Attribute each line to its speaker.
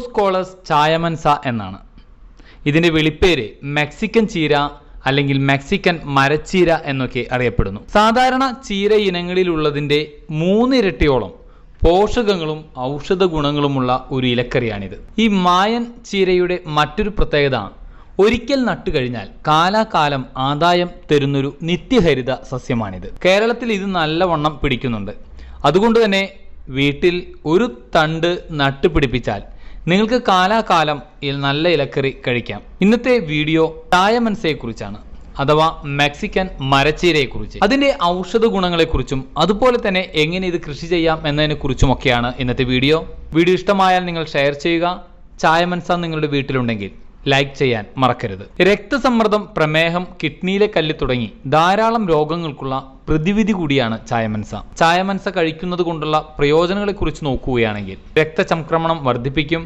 Speaker 1: സ്കോളസ് ചായമൻസ എന്നാണ്. ഇതിന്റെ വിളിപ്പേര് മെക്സിക്കൻ ചീര അല്ലെങ്കിൽ മെക്സിക്കൻ മരച്ചീര എന്നൊക്കെ അറിയപ്പെടുന്നു. സാധാരണ ചീര ഇനങ്ങളിലുള്ളതിന്റെ 3 ഇരട്ടിയോളം പോഷകങ്ങളും ഔഷധ ഗുണങ്ങളുമുള്ള ഒരു ഇലക്കറിയാണിത്. ഈ മായൻ ചീരയുടെ മറ്റൊരു പ്രത്യേകത ഒരിക്കൽ നട്ടുകഴിഞ്ഞാൽ കാലാകാലം ആദായം തരുന്നൊരു നിത്യഹരിത സസ്യമാണിത്. കേരളത്തിൽ ഇത് നല്ലവണ്ണം പിടിക്കുന്നുണ്ട്. അതുകൊണ്ട് തന്നെ വീട്ടിൽ ഒരു തണ്ട് നട്ടുപിടിപ്പിച്ചാൽ നിങ്ങൾക്ക് കാലാകാലം നല്ല ഇലക്കറി കഴിക്കാം. ഇന്നത്തെ വീഡിയോ ചായമൻസയെക്കുറിച്ചാണ്, അഥവാ മെക്സിക്കൻ മരച്ചീരയെക്കുറിച്ച്. അതിന്റെ ഔഷധ ഗുണങ്ങളെക്കുറിച്ചും അതുപോലെ തന്നെ എങ്ങനെ ഇത് കൃഷി ചെയ്യാം എന്നതിനെ കുറിച്ചുമൊക്കെയാണ് ഇന്നത്തെ വീഡിയോ. വീഡിയോ ഇഷ്ടമായാൽ നിങ്ങൾ ഷെയർ ചെയ്യുക. ചായമൻസ നിങ്ങളുടെ വീട്ടിലുണ്ടെങ്കിൽ ലൈക്ക് ചെയ്യാൻ മറക്കരുത്. രക്തസമ്മർദ്ദം, പ്രമേഹം, കിഡ്നിയിലെ കല്ല് തുടങ്ങി ധാരാളം രോഗങ്ങൾക്കുള്ള പ്രതിവിധി കൂടിയാണ് ചായമൻസ. ചായമൻസ കഴിക്കുന്നത് കൊണ്ടുള്ള പ്രയോജനങ്ങളെക്കുറിച്ച് നോക്കുകയാണെങ്കിൽ രക്തചംക്രമണം വർദ്ധിപ്പിക്കും,